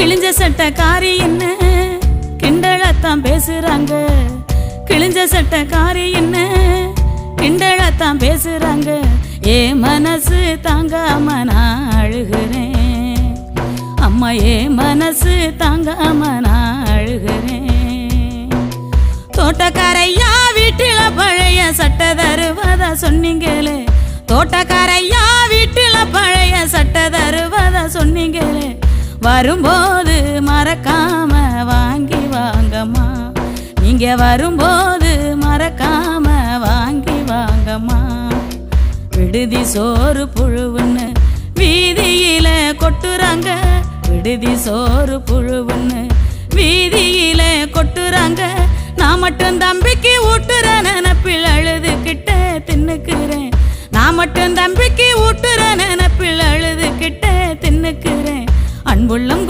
கிழிஞ்ச சட்டக்காரி என்ன கிண்டலத்தான் பேசுறாங்க. கிழிஞ்ச சட்டக்காரி என்ன கிண்டலத்தான் பேசுறாங்க. ஏ மனசு தாங்காம நான் அழுகிறேன். அம்மா ஏ மனசு தாங்காம நான் அழுகிறேன். தோட்டக்காரையா வீட்டில பழைய சட்டை தருவதா சொன்னீங்களே. தோட்டக்காரையா வீட்டில பழைய சட்டை தருவதா சொன்னீங்களே. வரும்போது மறக்காம வாங்கி வாங்கம்மா. நீங்க வரும்போது மறக்காம வாங்கி வாங்கம்மா. விடுதி சோறு புழுவுன்னு வீதியில கொட்டுறாங்க. விடுதி சோறு புழுவுன்னு வீதியில கொட்டுறாங்க. நான் மட்டும் தம்பிக்கு ஊட்டுற நினப்பில் அழுதுகிட்ட தின்னுக்கிறேன். நான் மட்டும் தம்பிக்கு ஊட்டுற நினப்பில் அழுதுகிட்ட தின்னுக்கிறேன். அன்புள்ளம்